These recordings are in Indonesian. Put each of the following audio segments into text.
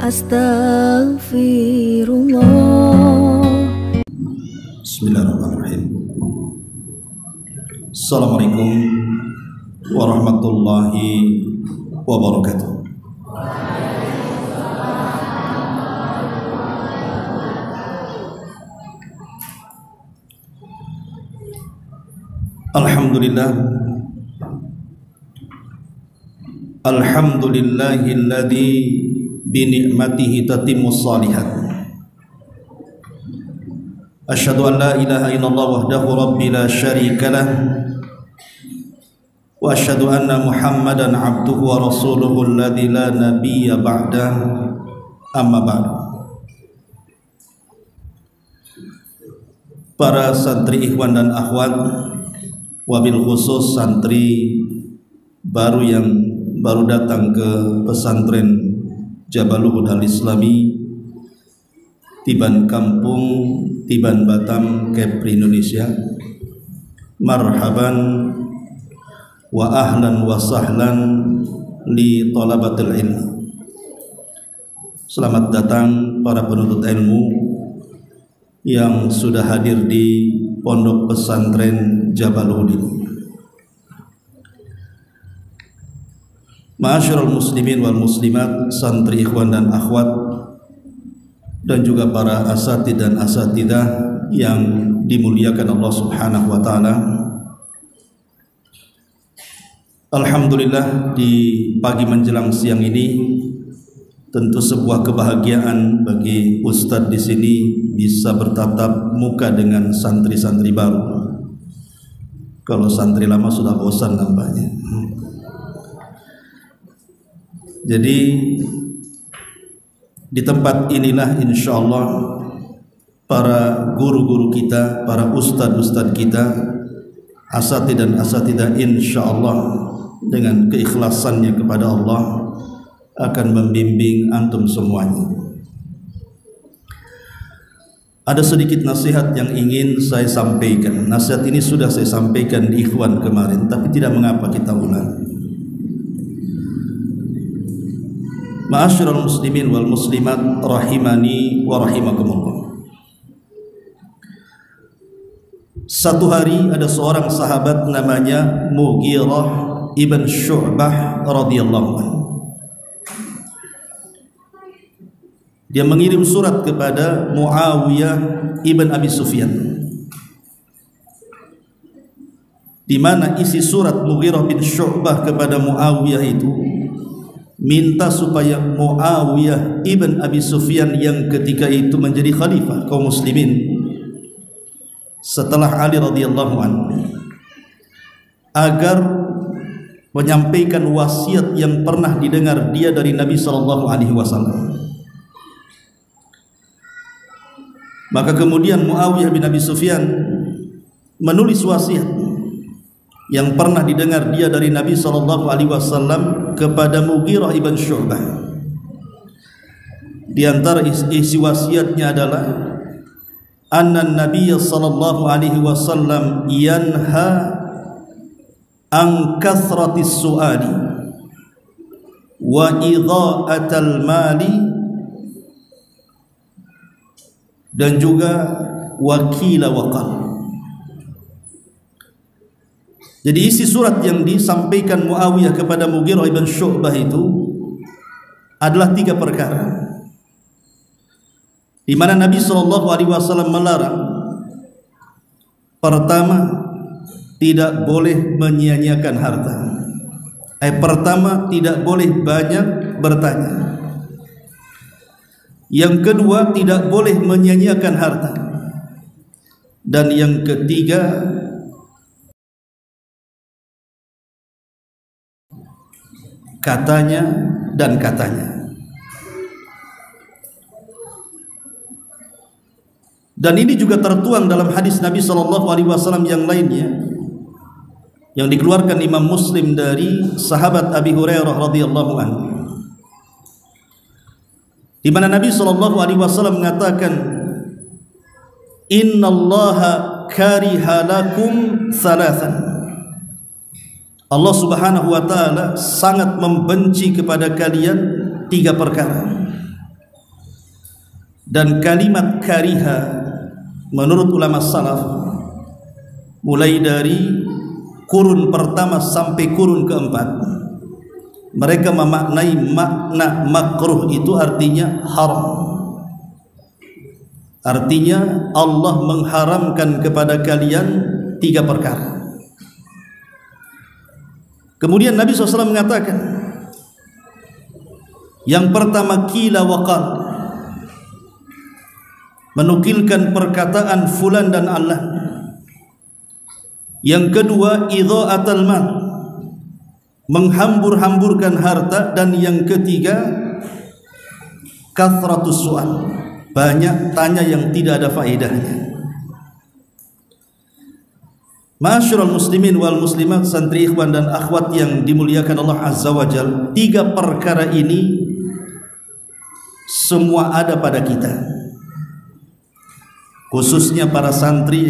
Astaghfirullah. Bismillahirrahmanirrahim. Assalamualaikum warahmatullahi wabarakatuh. Alhamdulillah. Alhamdulillahilladzi bi ni'matihi tatimmus shalihat. Asyhadu an la ilaha illallah wahdahu rabbi la syarika lah wa asyhadu anna Muhammadan abduhu wa rasuluhu alladzi la nabiyya ba'dah, amma ba'd. Para santri ikhwan dan akhwat, wabil khusus santri baru yang baru datang ke pesantren Jabaluhud Al-Islami Tiban Kampung, Tiban Batam, Kepri Indonesia. Marhaban wa ahlan wa sahlan li talabatil ilm. Selamat datang para penuntut ilmu yang sudah hadir di pondok pesantren Jabaluhud ini. Ma'asyiral muslimin wal muslimat, santri ikhwan dan akhwat, dan juga para asatidz dan asatidzah yang dimuliakan Allah Subhanahu wa taala. Alhamdulillah, di pagi menjelang siang ini tentu sebuah kebahagiaan bagi ustadz di sini bisa bertatap muka dengan santri-santri baru. Kalau santri lama sudah bosan nampaknya. Jadi di tempat inilah insya Allah para guru-guru kita, para ustadz-ustadz kita, asatidz dan asatidzah insya Allah dengan keikhlasannya kepada Allah akan membimbing antum semuanya. Ada sedikit nasihat yang ingin saya sampaikan. Nasihat ini sudah saya sampaikan di ikhwan kemarin, tapi tidak mengapa kita ulang. Ma'asyiral muslimin wal muslimat rahimani wa rahimakumullah. Satu hari ada seorang sahabat namanya Mughirah ibn Syu'bah radhiyallahu anhu. Dia mengirim surat kepada Muawiyah ibn Abi Sufyan, di mana isi surat Mughirah bin Syu'bah kepada Muawiyah itu minta supaya Muawiyah ibn Abi Sufyan yang ketika itu menjadi khalifah kaum muslimin setelah Ali radhiyallahu anhu agar menyampaikan wasiat yang pernah didengar dia dari Nabi sallallahu alaihi wasallam. Maka kemudian Muawiyah bin Abi Sufyan menulis wasiat yang pernah didengar dia dari Nabi sallallahu alaihi wasallam kepada Mughirah ibn Syu'bah. Di antara isi wasiatnya adalah anna Nabiy sallallahu alaihi wasallam yanha an kathratis su'ali wa idha'atal mali, dan juga wakila waqal. Jadi isi surat yang disampaikan Muawiyah kepada Mughirah ibn Syu'bah itu adalah 3 perkara, di mana Nabi SAW melarang. Pertama, tidak boleh menyia-nyiakan harta. Pertama, tidak boleh banyak bertanya. Yang kedua, tidak boleh menyia-nyiakan harta. Dan yang ketiga, katanya dan katanya. Dan ini juga tertuang dalam hadis Nabi SAW yang lainnya yang dikeluarkan Imam Muslim dari sahabat Abi Hurairah radhiyallahu anhu, di mana Nabi SAW mengatakan, innallaha kariha lakum thalathan. Allah Subhanahu wa taala sangat membenci kepada kalian 3 perkara. Dan kalimat kariha menurut ulama salaf, mulai dari kurun pertama sampai kurun keempat, mereka memaknai makna makruh itu artinya haram. Artinya Allah mengharamkan kepada kalian 3 perkara. Kemudian Nabi SAW mengatakan, yang pertama qila wa qal, menukilkan perkataan fulan dan Allah. Yang kedua idha'atul mal, menghambur-hamburkan harta. Dan yang ketiga kathratus su'al, banyak tanya yang tidak ada faedahnya. Ma'asyiral muslimin wal muslimat, santri ikhwan dan akhwat yang dimuliakan Allah Azza wa Jalla, 3 perkara ini semua ada pada kita, khususnya para santri.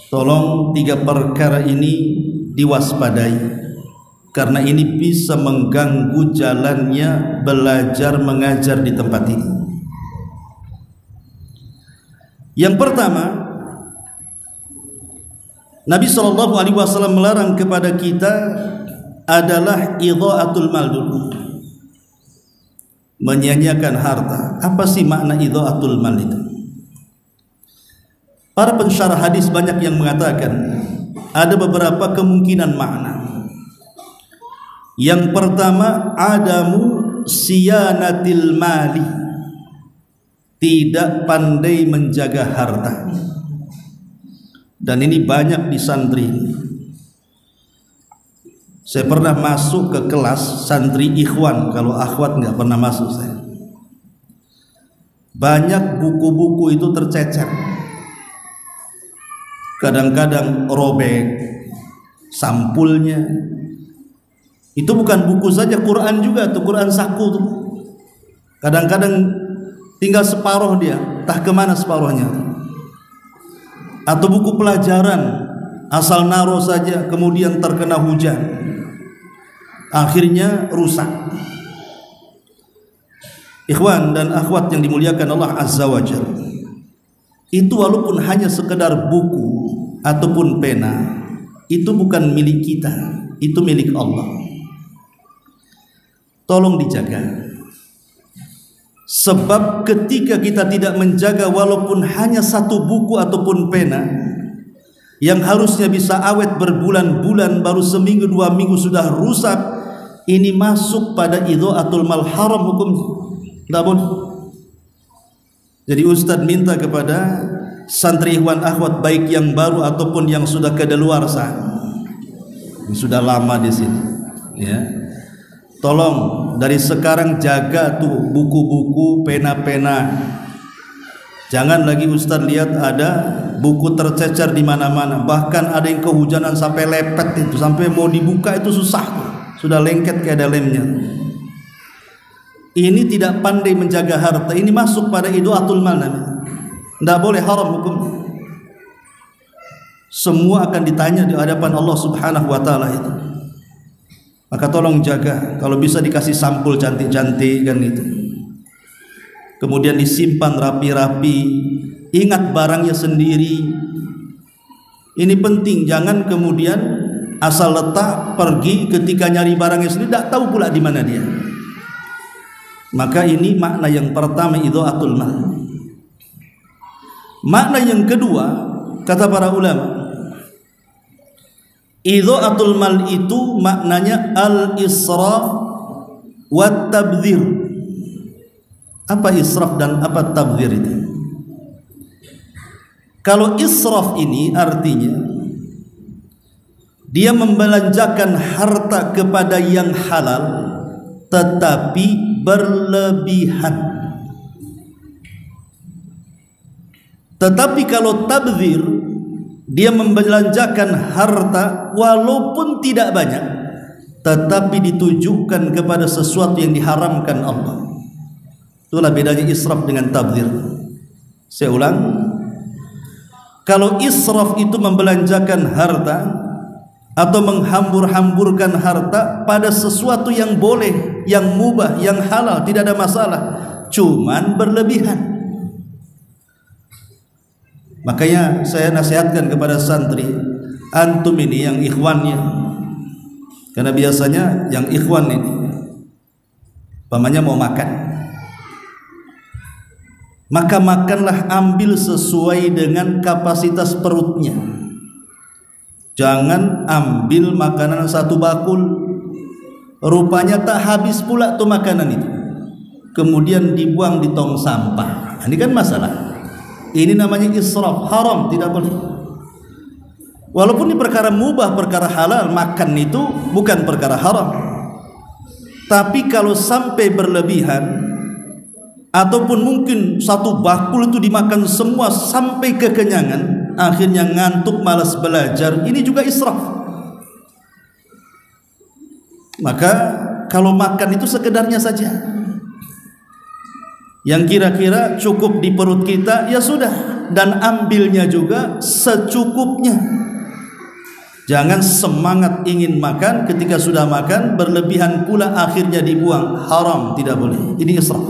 Tolong 3 perkara ini diwaspadai, karena ini bisa mengganggu jalannya belajar mengajar di tempat ini. Yang pertama, Nabi SAW melarang kepada kita adalah idha'atul mal dulu, menyia-nyiakan harta. Apa sih makna idha'atul mal itu? Para pensyarah hadis banyak yang mengatakan ada beberapa kemungkinan makna. Yang pertama, adamu siyanatil mali, tidak pandai menjaga harta. Dan ini banyak di santri. Saya pernah masuk ke kelas santri ikhwan, kalau akhwat nggak pernah masuk saya. Banyak buku-buku itu tercecer, kadang-kadang robek sampulnya. Itu bukan buku saja, Quran juga tuh, Quran saku tuh. Kadang-kadang tinggal separuh dia, entah kemana separuhnya. Atau buku pelajaran asal naruh saja, kemudian terkena hujan, akhirnya rusak. Ikhwan dan akhwat yang dimuliakan Allah Azza wa Jalla, itu walaupun hanya sekedar buku ataupun pena, itu bukan milik kita, itu milik Allah. Tolong dijaga. Sebab ketika kita tidak menjaga walaupun hanya 1 buku ataupun pena yang harusnya bisa awet berbulan-bulan, baru seminggu 2 minggu sudah rusak, ini masuk pada idha'atul mal, haram hukumnya. Tidak boleh. Jadi Ustadz minta kepada santri ikhwan akhwat, baik yang baru ataupun yang sudah kedaluarsa, yang sudah lama di sini, ya, tolong dari sekarang jaga tuh buku-buku, pena-pena. Jangan lagi Ustaz lihat ada buku tercecer di mana-mana. Bahkan ada yang kehujanan sampai lepet itu, sampai mau dibuka itu susah tuh. Sudah lengket kayak ada lemnya. Ini tidak pandai menjaga harta. Ini masuk pada idha'atul mal. Tidak boleh, haram hukumnya. Semua akan ditanya di hadapan Allah Subhanahu wa taala itu. Maka tolong jaga. Kalau bisa dikasih sampul cantik-cantik kan itu, kemudian disimpan rapi-rapi. Ingat barangnya sendiri. Ini penting. Jangan kemudian asal letak, pergi, ketika nyari barangnya sendiri tidak tahu pula di mana dia. Maka ini makna yang pertama, idha'atul mal. Makna yang kedua, kata para ulama, idha'atul mal itu maknanya al-israf wa tabdzir. Apa israf dan apa tabdzir itu? Kalau israf ini artinya dia membelanjakan harta kepada yang halal tetapi berlebihan. Tetapi kalau tabdzir, dia membelanjakan harta walaupun tidak banyak, tetapi ditujukan kepada sesuatu yang diharamkan Allah. Itulah bedanya israf dengan tabdzir. Saya ulang. Kalau israf itu membelanjakan harta atau menghambur-hamburkan harta pada sesuatu yang boleh, yang mubah, yang halal, tidak ada masalah, cuman berlebihan. Makanya saya nasihatkan kepada santri, antum ini yang ikhwannya, karena biasanya yang ikhwan ini pamannya mau makan, maka makanlah, ambil sesuai dengan kapasitas perutnya. Jangan ambil makanan satu bakul, rupanya tak habis pula tuh makanan itu, kemudian dibuang di tong sampah. Ini kan masalah. Ini namanya israf, haram, tidak boleh. Walaupun ini perkara mubah, perkara halal, makan itu bukan perkara haram. Tapi kalau sampai berlebihan, ataupun mungkin satu bakul itu dimakan semua sampai kekenyangan, akhirnya ngantuk, malas belajar, ini juga israf. Maka kalau makan itu sekedarnya saja, yang kira-kira cukup di perut kita, ya sudah, dan ambilnya juga secukupnya. Jangan semangat ingin makan, ketika sudah makan berlebihan pula akhirnya dibuang, haram, tidak boleh. Ini israf.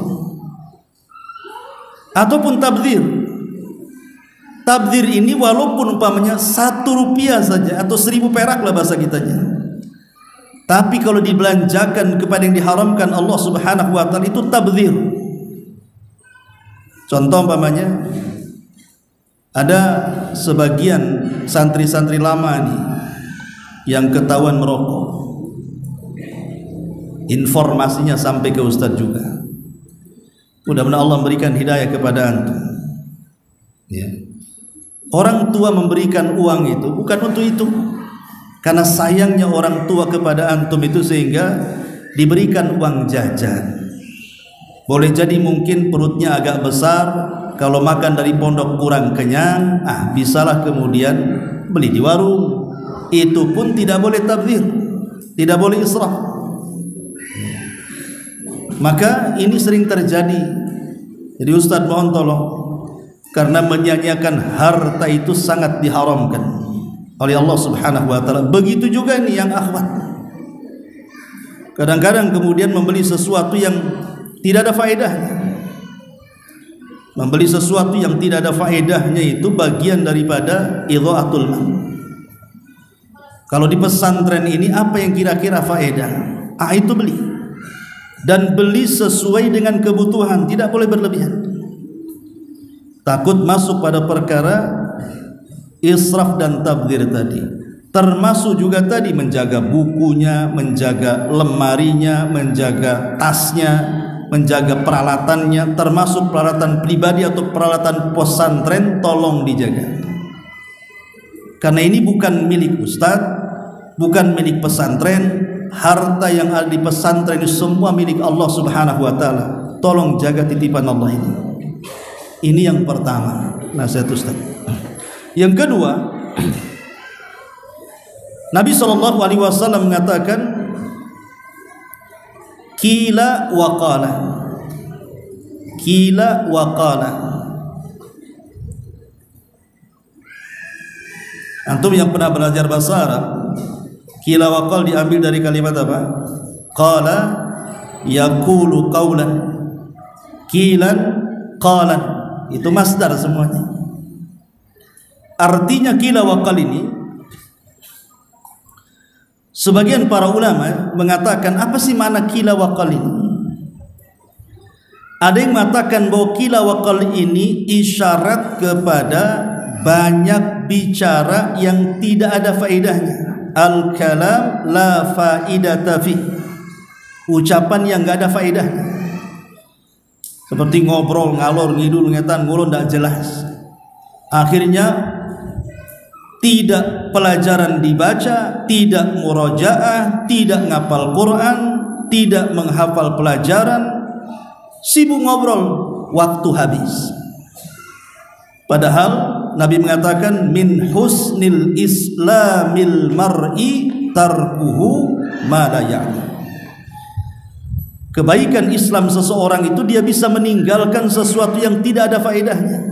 Ataupun tabdzir. Tabdzir ini walaupun umpamanya 1 rupiah saja atau 1000 perak lah bahasa kitanya, tapi kalau dibelanjakan kepada yang diharamkan Allah Subhanahu wa ta'ala, itu tabdzir. Contoh umpamanya ada sebagian santri-santri lama nih yang ketahuan merokok, informasinya sampai ke ustadz juga. Mudah-mudahan Allah memberikan hidayah kepada antum. Ya. Orang tua memberikan uang itu bukan untuk itu, karena sayangnya orang tua kepada antum itu sehingga diberikan uang jajan. Boleh jadi mungkin perutnya agak besar, kalau makan dari pondok kurang kenyang, bisalah kemudian beli di warung. Itu pun tidak boleh tabdzir, tidak boleh israf. Maka ini sering terjadi. Jadi Ustadz mohon tolong, karena menyanyiakan harta itu sangat diharamkan oleh Allah Subhanahu wa ta'ala. Begitu juga ini yang akhwat, kadang-kadang kemudian membeli sesuatu yang tidak ada faedahnya. Membeli sesuatu yang tidak ada faedahnya itu bagian daripada idha'atul mal. Kalau di pesantren ini apa yang kira-kira faedah, itu beli. Dan beli sesuai dengan kebutuhan, tidak boleh berlebihan. Takut masuk pada perkara israf dan tabdzir tadi. Termasuk juga tadi menjaga bukunya, menjaga lemarinya, menjaga tasnya, menjaga peralatannya, termasuk peralatan pribadi atau peralatan pesantren, tolong dijaga. Karena ini bukan milik ustadz, bukan milik pesantren. Harta yang ada di pesantren itu semua milik Allah Subhanahu wa ta'ala. Tolong jaga titipan Allah ini. Ini yang pertama, nasihat ustaz. Yang kedua, Nabi SAW mengatakan Qila wa qala. Qila wa qala. Antum yang pernah belajar bahasa Arab, qila wa qala diambil dari kalimat apa? Qala yaqulu qawlan, qilan qalan. Itu masdar semuanya. Artinya qila wa qala ini, sebagian para ulama mengatakan, apa sih makna qila wa qal ini? Ada yang mengatakan bahwa qila wa qal ini isyarat kepada banyak bicara yang tidak ada faedahnya. Al-kalam la faidata fi. Ucapan yang enggak ada faedahnya. Seperti ngobrol ngalor ngidul ngetan ngulon tidak jelas. Akhirnya tidak pelajaran dibaca, tidak murojaah, tidak ngapal Quran, tidak menghafal pelajaran, sibuk ngobrol, waktu habis. Padahal Nabi mengatakan min husnil islamil mar'i tarkuhu ma la ya'ni. Kebaikan Islam seseorang itu dia bisa meninggalkan sesuatu yang tidak ada faedahnya.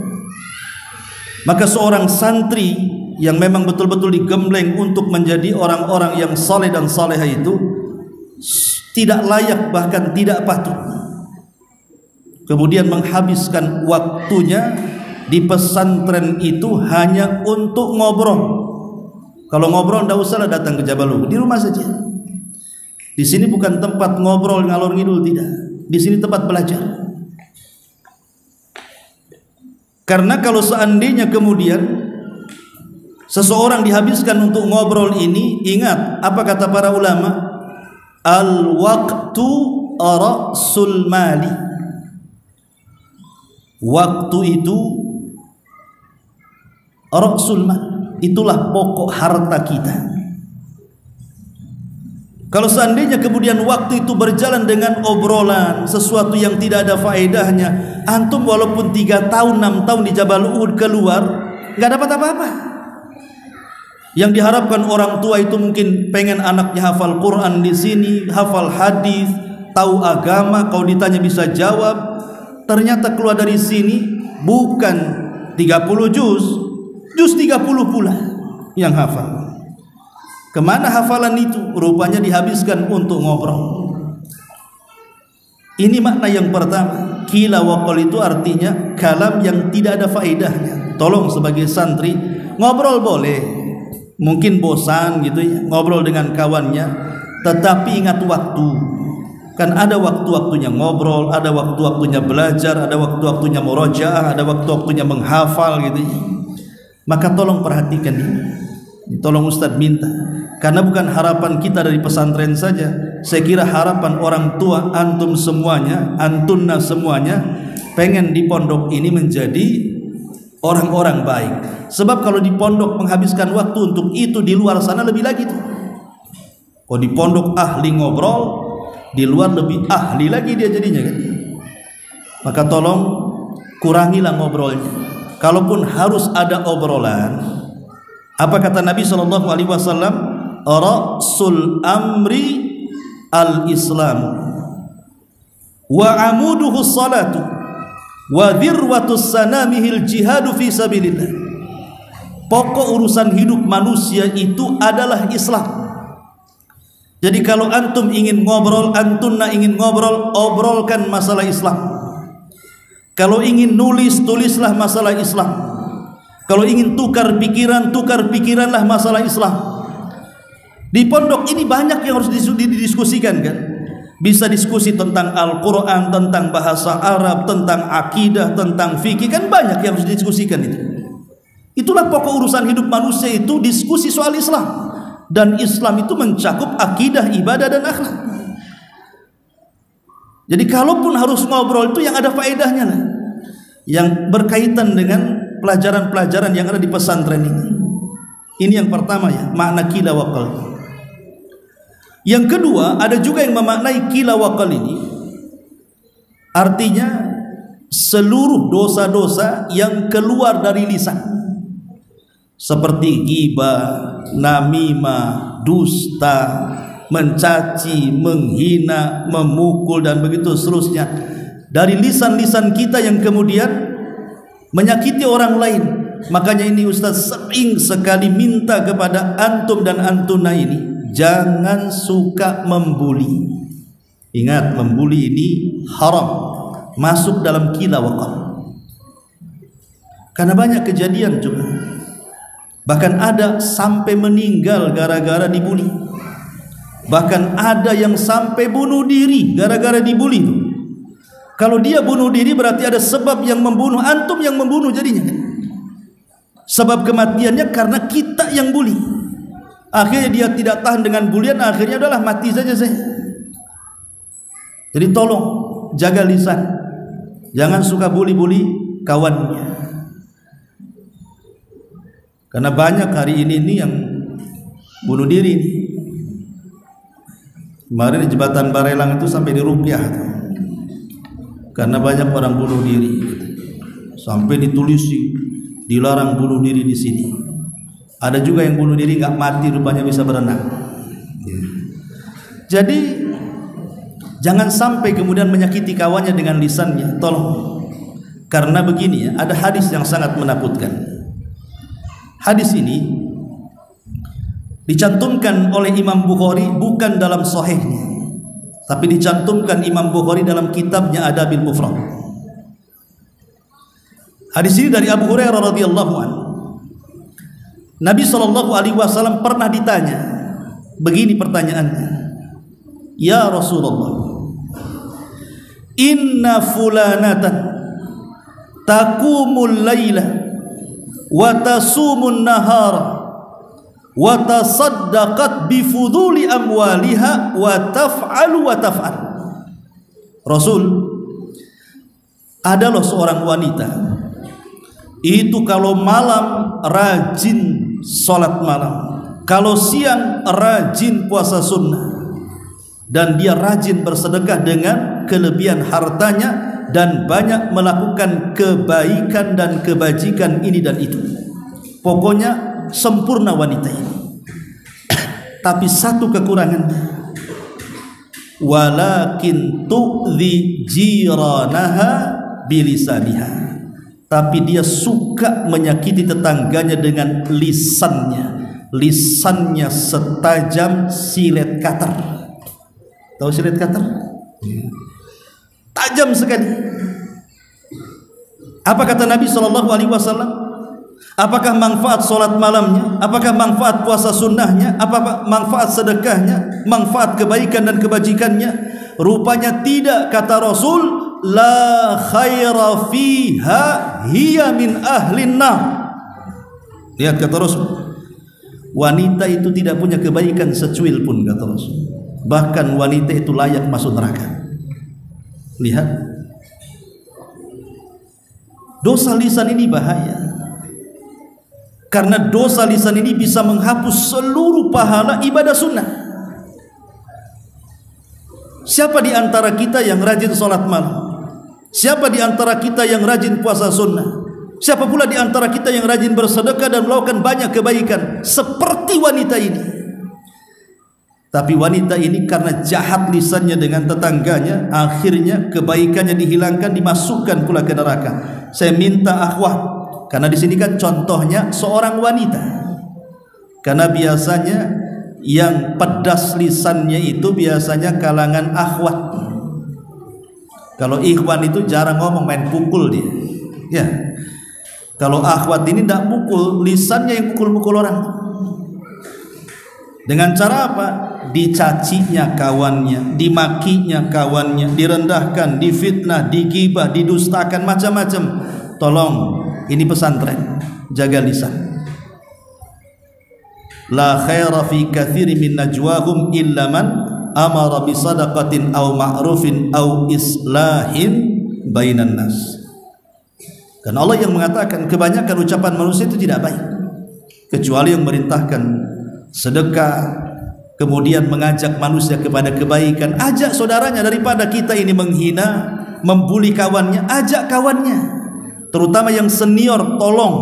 Maka seorang santri yang memang betul-betul digembleng untuk menjadi orang-orang yang saleh dan salehah itu tidak layak, bahkan tidak patut kemudian menghabiskan waktunya di pesantren itu hanya untuk ngobrol. Kalau ngobrol tidak usah datang ke Jabal Uhud, di rumah saja. Di sini bukan tempat ngobrol ngalor ngidul, tidak. Di sini tempat belajar. Karena kalau seandainya kemudian seseorang dihabiskan untuk ngobrol ini, ingat apa kata para ulama? Al-waqtu ra'sul mali. Waktu itu ra'sul mal, itulah pokok harta kita. Kalau seandainya kemudian waktu itu berjalan dengan obrolan sesuatu yang tidak ada faedahnya, antum walaupun 3 tahun 6 tahun di Jabal Uhud keluar nggak dapat apa-apa. Yang diharapkan orang tua itu mungkin pengen anaknya hafal Quran di sini, hafal hadis, tahu agama, kalau ditanya bisa jawab. Ternyata keluar dari sini bukan 30 juz 30 pula yang hafal. Kemana hafalan itu? Rupanya dihabiskan untuk ngobrol. Ini makna yang pertama. Qila wa qal itu artinya kalam yang tidak ada faedahnya. Tolong sebagai santri, ngobrol boleh, mungkin bosan gitu ya, ngobrol dengan kawannya, tetapi ingat waktu. Kan ada waktu-waktunya ngobrol, ada waktu-waktunya belajar, ada waktu-waktunya murojaah, ada waktu-waktunya menghafal gitu ya. Maka tolong perhatikan ini. Tolong Ustadz minta, karena bukan harapan kita dari pesantren saja. Saya kira harapan orang tua, antum semuanya, antunna semuanya pengen di pondok ini menjadi orang-orang baik. Sebab kalau di pondok menghabiskan waktu untuk itu, di luar sana lebih lagi tuh. Kalau di pondok ahli ngobrol, di luar lebih ahli lagi dia jadinya kan. Maka tolong kurangilah ngobrolnya. Kalaupun harus ada obrolan, apa kata Nabi SAW? Ra'sul amri al-islam wa amuduhu salatu wa dhirwatus sanamihil jihadu fi sabilillah. Pokok urusan hidup manusia itu adalah Islam. Jadi kalau antum ingin ngobrol, antunna ingin ngobrol, obrolkan masalah Islam. Kalau ingin nulis, tulislah masalah Islam. Kalau ingin tukar pikiran, tukar pikiranlah masalah Islam. Di pondok ini banyak yang harus didiskusikan kan. Bisa diskusi tentang Al-Quran, tentang bahasa Arab, tentang akidah, tentang fikih, kan banyak yang harus didiskusikan itu. Itulah pokok urusan hidup manusia itu, diskusi soal Islam. Dan Islam itu mencakup akidah, ibadah, dan akhlak. Jadi kalaupun harus ngobrol itu yang ada faedahnya lah, yang berkaitan dengan pelajaran-pelajaran yang ada di pesantren ini. Ini yang pertama ya, makna qila wa qal. Yang kedua, ada juga yang memaknai qila wa qal ini artinya seluruh dosa-dosa yang keluar dari lisan, seperti ghibah, namimah, dusta, mencaci, menghina, memukul, dan begitu seterusnya, dari lisan-lisan kita yang kemudian menyakiti orang lain. Makanya ini Ustaz sering sekali minta kepada antum dan antuna ini, jangan suka membuli. Ingat, membuli ini haram, masuk dalam qila wa qal. Karena banyak kejadian juga, bahkan ada sampai meninggal gara-gara dibuli. Bahkan ada yang sampai bunuh diri gara-gara dibuli. Kalau dia bunuh diri berarti ada sebab yang membunuh, antum yang membunuh jadinya. Sebab kematiannya karena kita yang bully. Akhirnya dia tidak tahan dengan bulian, akhirnya adalah mati saja saya. Jadi tolong jaga lisan, jangan suka bully-bully kawannya. Karena banyak hari ini yang bunuh diri ini. Kemarin di jembatan Barelang itu sampai dirupiah, karena banyak orang bunuh diri. Sampai ditulisi dilarang bunuh diri di sini. Ada juga yang bunuh diri nggak mati, rupanya bisa berenang. Jadi jangan sampai kemudian menyakiti kawannya dengan lisannya, tolong. Karena begini ya, ada hadis yang sangat menakutkan. Hadis ini dicantumkan oleh Imam Bukhari bukan dalam sahihnya, tapi dicantumkan Imam Bukhari dalam kitabnya Adabil Mufrad. Hadis ini dari Abu Hurairah radhiyallahu anhu. Nabi SAW pernah ditanya, begini pertanyaannya, ya Rasulullah, inna fulanatan taqumul laila wa tasumun nahara wa tasaddaqat bifuduli amwaliha wa taf'alu wa taf'al. Rasul, adalah seorang wanita itu kalau malam rajin sholat malam, kalau siang rajin puasa sunnah, dan dia rajin bersedekah dengan kelebihan hartanya dan banyak melakukan kebaikan dan kebajikan ini dan itu. Pokoknya sempurna wanita ini. Tapi satu kekurangannya, walakin tu'dhi jiranaha bilisaniha. Tapi dia suka menyakiti tetangganya dengan lisannya. Lisannya setajam silet kater. Tahu silet kater? Tajam sekali. Apa kata Nabi SAW? Apakah manfaat solat malamnya? Apakah manfaat puasa sunnahnya? Apakah manfaat sedekahnya? Manfaat kebaikan dan kebajikannya? Rupanya tidak, kata Rasul. La khaira fiha hiya min ahlin nar. Lihat kata Rasul, wanita itu tidak punya kebaikan secuil pun, kata Rasul. Bahkan wanita itu layak masuk neraka. Lihat, dosa lisan ini bahaya. Karena dosa lisan ini bisa menghapus seluruh pahala ibadah sunnah. Siapa di antara kita yang rajin sholat malam? Siapa di antara kita yang rajin puasa sunnah? Siapa pula di antara kita yang rajin bersedekah dan melakukan banyak kebaikan seperti wanita ini? Tapi wanita ini karena jahat lisannya dengan tetangganya, akhirnya kebaikannya dihilangkan, dimasukkan pula ke neraka. Saya minta akhwat, karena di sini kan contohnya seorang wanita. Karena biasanya yang pedas lisannya itu biasanya kalangan akhwat. Kalau ikhwan itu jarang ngomong, main pukul dia. Ya. Kalau akhwat ini tidak pukul, lisannya yang pukul-pukul orang. Dengan cara apa? Dicacinya kawannya, dimakinya kawannya, direndahkan, difitnah, digibah, didustakan, macam-macam. Tolong, ini pesantren, jaga lisan. La khaira fi katsiri min najwahum illa man amara bi sadaqatin aw ma'rufin aw islahin bainan nas. Karena Allah yang mengatakan kebanyakan ucapan manusia itu tidak baik, kecuali yang merintahkan sedekah, kemudian mengajak manusia kepada kebaikan. Ajak saudaranya, daripada kita ini menghina, membuli kawannya, ajak kawannya. Terutama yang senior, tolong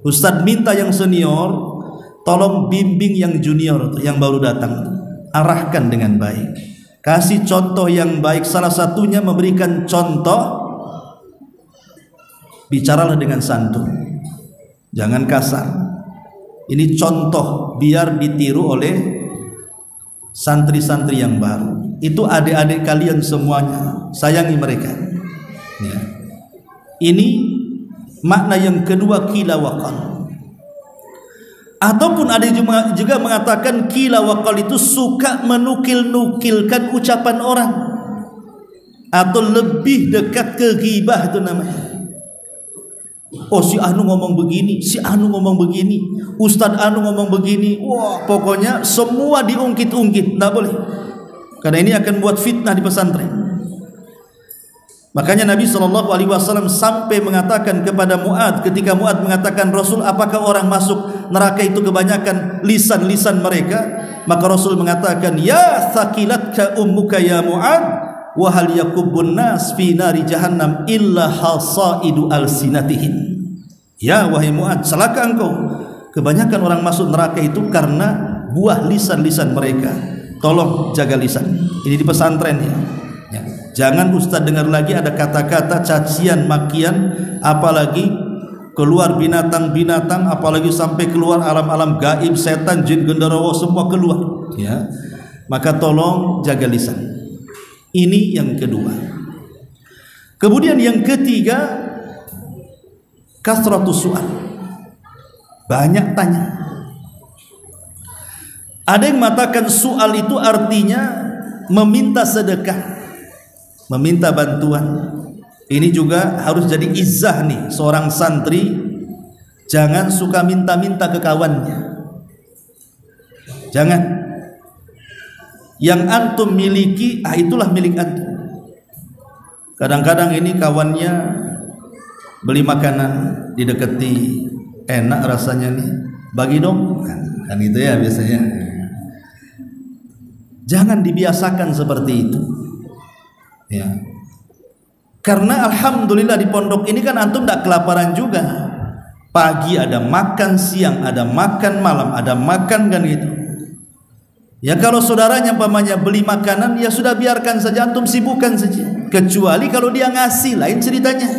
Ustadz minta yang senior, tolong bimbing yang junior, yang baru datang, arahkan dengan baik, kasih contoh yang baik. Salah satunya memberikan contoh, bicaralah dengan santun, jangan kasar. Ini contoh biar ditiru oleh santri-santri yang baru. Itu adik-adik kalian semuanya, sayangi mereka ya. Ini makna yang kedua, qila wa qal. Ataupun ada juga mengatakan qila wa qal itu suka menukil-nukilkan ucapan orang, atau lebih dekat ke ghibah, itu namanya. Oh, si Anu ngomong begini, si Anu ngomong begini, Ustadz Anu ngomong begini. Wah, pokoknya semua diungkit-ungkit, tidak boleh. Karena ini akan buat fitnah di pesantren. Makanya Nabi SAW sampai mengatakan kepada Mu'adz, ketika Mu'adz mengatakan, Rasul, apakah orang masuk neraka itu kebanyakan lisan-lisan mereka? Maka Rasul mengatakan, ya thaqilatka ummuka ya Mu'adz, wa hal yakubbun nas fi nari jahannam illa hasaidu alsinatihim. Ya wahai Mu'adz, celaka engkau, kebanyakan orang masuk neraka itu karena buah lisan-lisan mereka. Tolong jaga lisan. Ini di pesantren ya. Jangan Ustadz dengar lagi ada kata-kata cacian, makian, apalagi keluar binatang-binatang, apalagi sampai keluar alam-alam gaib, setan, jin, genderuwo, semua keluar ya. Maka tolong jaga lisan. Ini yang kedua. Kemudian yang ketiga, kasratus su'al, banyak tanya. Ada yang mengatakan su'al itu artinya meminta sedekah, meminta bantuan. Ini juga harus jadi izzah nih seorang santri, jangan suka minta-minta ke kawannya. Jangan. Yang antum miliki, itulah milik antum. Kadang-kadang ini kawannya beli makanan, dideketi, enak rasanya nih, bagi dong, kan gitu ya biasanya. Jangan dibiasakan seperti itu, ya. Karena alhamdulillah di pondok ini kan antum tidak kelaparan juga. Pagi ada makan, siang ada makan, malam ada makan, kan gitu. Ya kalau saudaranya umpamanya beli makanan, ya sudah biarkan saja, antum sibukkan saja. Kecuali kalau dia ngasih, lain ceritanya.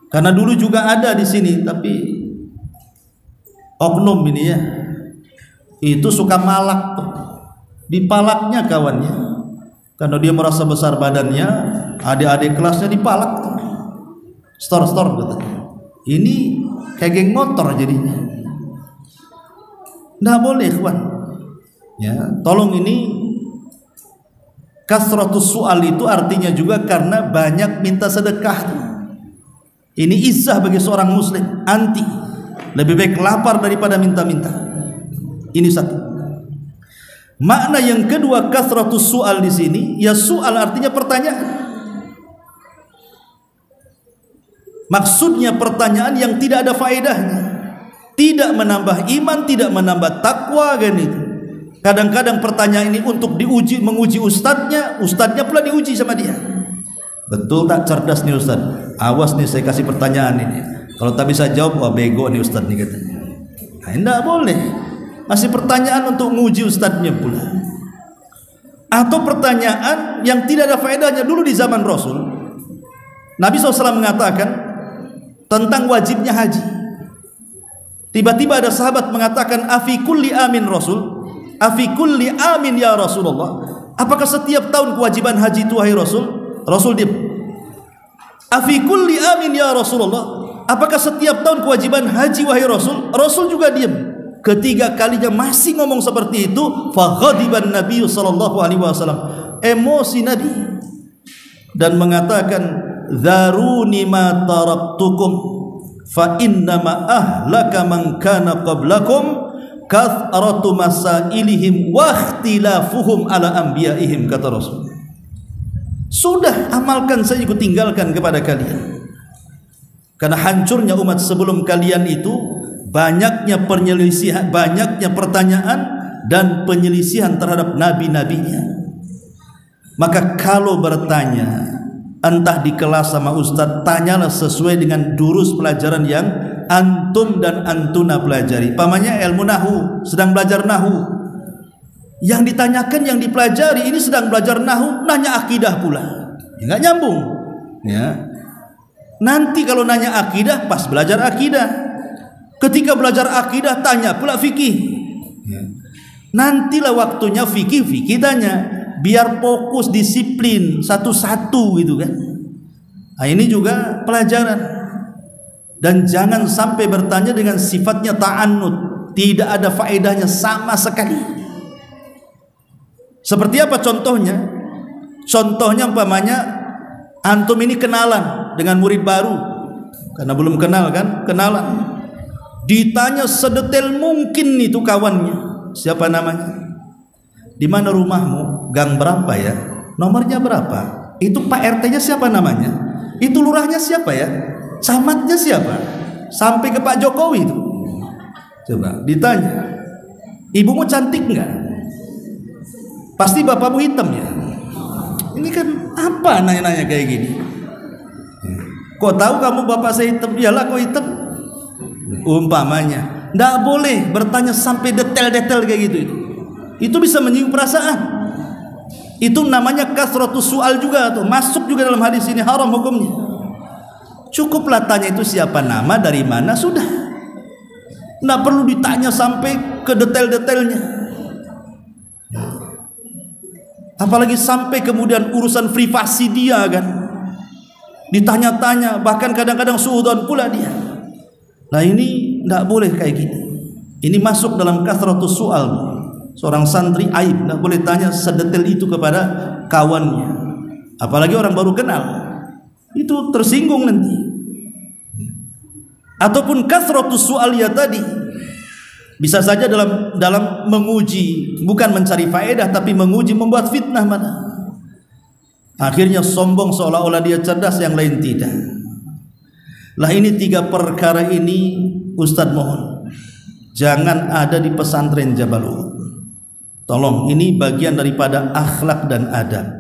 Karena dulu juga ada di sini, tapi oknum ini ya, itu suka malak tuh. Dipalaknya kawannya. Karena dia merasa besar badannya, adik-adik kelasnya dipalak tuh. Stor-stor gitu. Ini kayak geng motor jadinya. Nggak boleh, kawan. Ya, tolong ini kasratus su'al itu artinya juga karena banyak minta sedekah. Ini izzah bagi seorang muslim, anti. Lebih baik lapar daripada minta-minta. Ini satu. Makna yang kedua kasratus su'al di sini, ya su'al artinya pertanyaan. Maksudnya pertanyaan yang tidak ada faedahnya, tidak menambah iman, tidak menambah takwa, kan itu. Kadang-kadang pertanyaan ini untuk diuji, menguji ustadznya, ustadznya pula diuji sama dia. Betul tak cerdas nih ustadz? Awas nih saya kasih pertanyaan ini. Kalau tak bisa jawab, wah bego nih ustadz nih katanya. Nah, tidak boleh. Masih pertanyaan untuk menguji ustadznya pula. Atau pertanyaan yang tidak ada faedahnya. Dulu di zaman Rasul, Nabi SAW mengatakan tentang wajibnya haji. Tiba-tiba ada sahabat mengatakan, afi kulli amin Rasul, afi kulli amin ya Rasulullah. Apakah setiap tahun kewajiban haji itu wahai Rasul? Rasul diam. Afi kulli amin ya Rasulullah. Apakah setiap tahun kewajiban haji wahai Rasul? Rasul juga diam. Ketiga kalinya masih ngomong seperti itu, faghadiban Nabi sallallahu alaihi wasallam. Emosi Nabi dan mengatakan, "Dzaruni ma taraktukum fa innama ahlaka man kana qablakum kathratu masailihim wa ikhtilafuhum ala anbiya'ihim," kata Rasul. Sudah, amalkan saja, aku tinggalkan kepada kalian. Karena hancurnya umat sebelum kalian itu banyaknya penyelisihan, banyaknya pertanyaan dan penyelisihan terhadap nabi-nabinya. Maka kalau bertanya, entah di kelas sama ustadz, tanyalah sesuai dengan durus pelajaran yang antum dan antuna pelajari. Pamannya ilmu nahu, sedang belajar nahu. Yang ditanyakan, yang dipelajari, ini sedang belajar nahu, nanya akidah pula. Nggak nyambung. Ya. Nanti kalau nanya akidah, pas belajar akidah. Ketika belajar akidah, tanya pula fikih. Ya. Nantilah waktunya fikih tanya. Biar fokus disiplin satu-satu gitu kan. Nah, ini juga pelajaran. Dan jangan sampai bertanya dengan sifatnya ta'annud, tidak ada faedahnya sama sekali. Seperti apa contohnya? Contohnya umpamanya antum ini kenalan dengan murid baru, karena belum kenal kan, kenalan. Ditanya sedetail mungkin itu kawannya, siapa namanya, di mana rumahmu, gang berapa ya, nomornya berapa, itu Pak RT-nya siapa namanya, itu lurahnya siapa ya, camatnya siapa, sampai ke Pak Jokowi itu. Coba ditanya, ibumu cantik nggak? Pasti bapakmu hitam ya. Ini kan apa nanya-nanya kayak gini? Kok tahu kamu bapak saya hitam? Iyalah kok hitam. Umpamanya, nggak boleh bertanya sampai detail-detail kayak gitu. Itu bisa menyinggung perasaan. Itu namanya kasratus su'al juga tuh, masuk juga dalam hadis ini, haram hukumnya. Cukuplah tanya itu siapa, nama, dari mana, sudah. Nggak perlu ditanya sampai ke detail-detailnya. Apalagi sampai kemudian urusan privasi dia kan. ditanya-tanya, bahkan kadang-kadang suudzon pula dia. Nah ini tidak boleh kayak gini. Ini masuk dalam kathratus su'al. Seorang santri aib, tidak boleh tanya sedetail itu kepada kawannya, apalagi orang baru kenal. Itu tersinggung nanti. Ataupun kathratus su'al ya tadi, bisa saja dalam menguji, bukan mencari faedah, tapi menguji, membuat fitnah mana. Akhirnya sombong seolah-olah dia cerdas, yang lain tidak. Lah ini 3 perkara ini Ustadz mohon jangan ada di pesantren Jabal Uhud. Tolong, ini bagian daripada akhlak dan adab.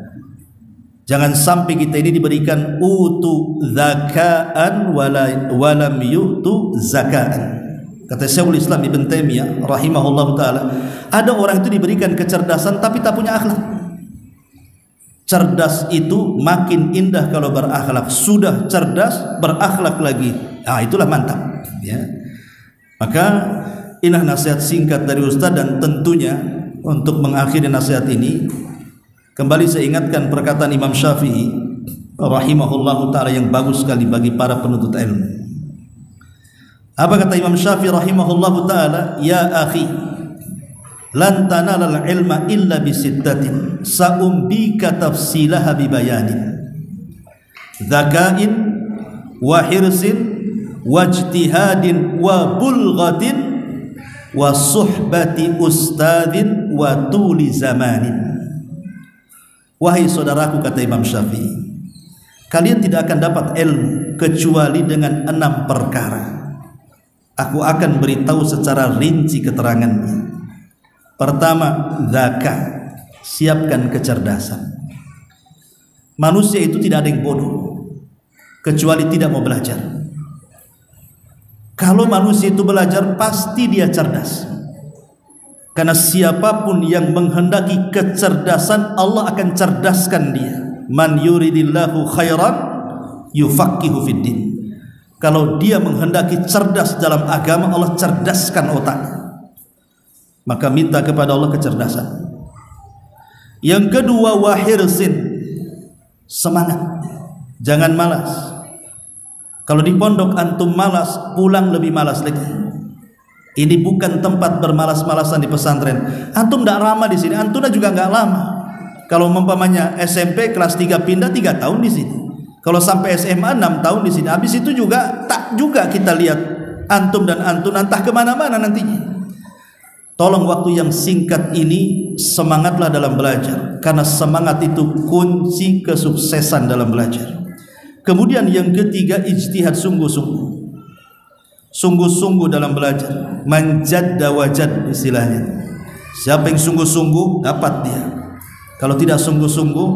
Jangan sampai kita ini diberikan utu zakaan walam yu'tu zakaan. Kata Syekhul Islam Ibn Taimiyah rahimahullah ta'ala, ada orang itu diberikan kecerdasan tapi tak punya akhlak. Cerdas itu makin indah kalau berakhlak. Sudah cerdas, berakhlak lagi, itulah mantap ya. Maka inilah nasihat singkat dari Ustaz, dan tentunya untuk mengakhiri nasihat ini, kembali saya ingatkan perkataan Imam Syafi'i rahimahullahu ta'ala yang bagus sekali bagi para penuntut ilmu. Apa kata Imam Syafi'i rahimahullahu ta'ala? Ya akhi, lan tanalal ilma illa bisittatin sa'umbika tafsilaha bibayanin dzakain wa hirsin wajtihadin wa bulghatin wa suhbati ustadin wa tuli zamanin. Wahai saudaraku, kata Imam Syafi'i, kalian tidak akan dapat ilmu kecuali dengan 6 perkara. Aku akan beritahu secara rinci keterangannya. Pertama, zakat, siapkan kecerdasan. Manusia itu tidak ada yang bodoh kecuali tidak mau belajar. Kalau manusia itu belajar, pasti dia cerdas. Karena siapapun yang menghendaki kecerdasan, Allah akan cerdaskan dia. Man yuridillahu khairan yufaqihu fiddin. Kalau dia menghendaki cerdas dalam agama, Allah cerdaskan otaknya. Maka minta kepada Allah kecerdasan. Yang kedua, wahirsin, semangat, jangan malas. Kalau di pondok antum malas, pulang lebih malas lagi. Ini bukan tempat bermalas-malasan di pesantren. Antum tidak lama di sini, antum juga nggak lama. Kalau umpamanya SMP kelas 3 pindah 3 tahun di sini. Kalau sampai SMA 6 tahun di sini. Habis itu juga tak juga kita lihat antum dan antun entah kemana-mana nantinya. Tolong waktu yang singkat ini semangatlah dalam belajar, karena semangat itu kunci kesuksesan dalam belajar. Kemudian yang ketiga, ijtihad, sungguh-sungguh. Sungguh-sungguh dalam belajar. Manjadda wajad istilahnya. Siapa yang sungguh-sungguh dapat dia. Kalau tidak sungguh-sungguh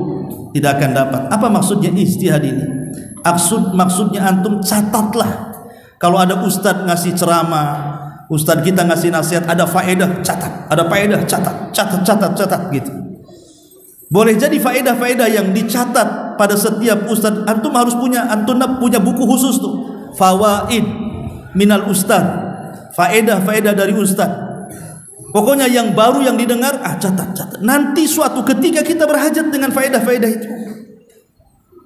tidak akan dapat. Apa maksudnya ijtihad ini? Maksudnya antum catatlah. Kalau ada ustadz ngasih ceramah, ustadz kita ngasih nasihat, ada faedah, catat. Ada faedah, catat gitu. Boleh jadi faedah-faedah yang dicatat pada setiap ustadz. Antum harus punya buku khusus tuh. Fawaid minal ustadz. Faedah-faedah dari ustadz. Pokoknya yang baru yang didengar, catat. Nanti suatu ketika kita berhajat dengan faedah-faedah itu.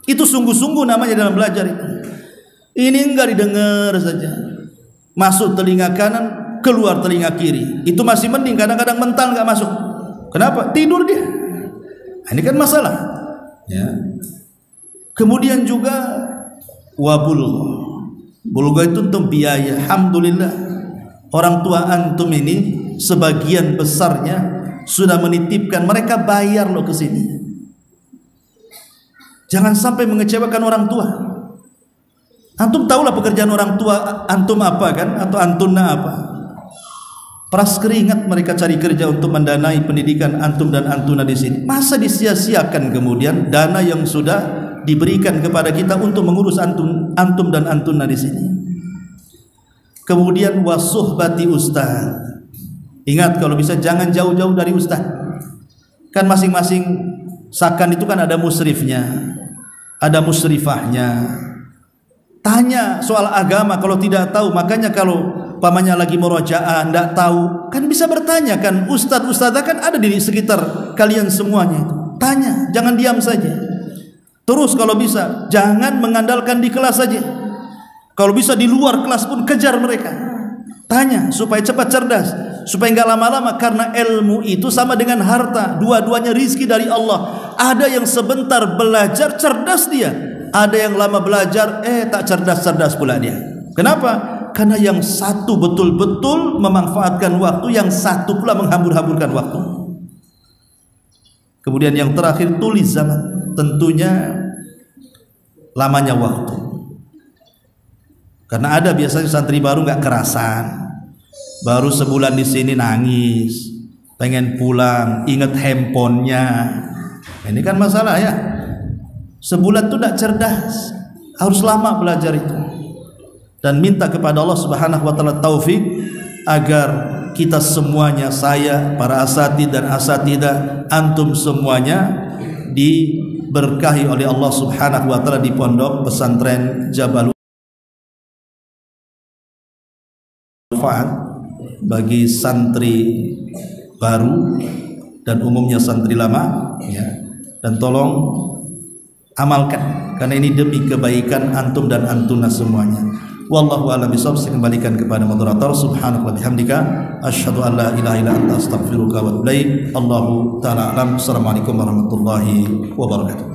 Itu sungguh-sungguh namanya dalam belajar itu. Ini enggak didengar saja. Masuk telinga kanan, keluar telinga kiri. Itu masih mending, kadang-kadang mental enggak masuk. Kenapa? Tidur dia. Nah, ini kan masalah. Ya. Kemudian juga bulgha itu untuk biaya. Alhamdulillah orang tua antum ini sebagian besarnya sudah menitipkan, mereka bayar loh ke sini. Jangan sampai mengecewakan orang tua. Antum tahulah pekerjaan orang tua antum apa kan, atau antunna apa. Peras keringat mereka cari kerja untuk mendanai pendidikan antum dan antuna di sini. Masa disia-siakan kemudian dana yang sudah diberikan kepada kita untuk mengurus antum dan antuna di sini. Kemudian wasuhbati ustaz. Ingat, kalau bisa jangan jauh-jauh dari ustaz. Kan masing-masing sakan itu kan ada musrifnya, ada musrifahnya. Tanya soal agama kalau tidak tahu. Makanya kalau pamannya lagi murojaah tidak tahu, kan bisa bertanya kan. Ustadz-ustadzah kan ada di sekitar kalian semuanya itu. Tanya, jangan diam saja. Terus kalau bisa jangan mengandalkan di kelas saja. Kalau bisa di luar kelas pun kejar mereka. Tanya supaya cepat cerdas, supaya enggak lama-lama, karena ilmu itu sama dengan harta, dua-duanya rizki dari Allah. Ada yang sebentar belajar cerdas dia, ada yang lama belajar tak cerdas-cerdas pula dia. Kenapa? Karena yang satu betul-betul memanfaatkan waktu, yang satu pula menghambur-hamburkan waktu. Kemudian yang terakhir tulis zaman, tentunya lamanya waktu. Karena ada biasanya santri baru nggak kerasan, baru sebulan di sini nangis, pengen pulang, inget handphonenya. Ini kan masalah ya. Sebulan tuh tidak cerdas, harus lama belajar itu. Dan minta kepada Allah Subhanahu wa taala taufik agar kita semuanya, saya, para asatidz dan asatidzah, antum semuanya diberkahi oleh Allah Subhanahu wa taala di pondok pesantren Jabal manfaat bagi santri baru dan umumnya santri lama ya. Dan tolong amalkan, karena ini demi kebaikan antum dan antuna semuanya. Wallahu a'lam bishawab. Saya kembalikan kepada moderator. Subhanaka wa bihamdika asyhadu an la ilaha illa anta astaghfiruka wa atubu ilaik. Allahu taala alam. Assalamualaikum warahmatullahi wabarakatuh.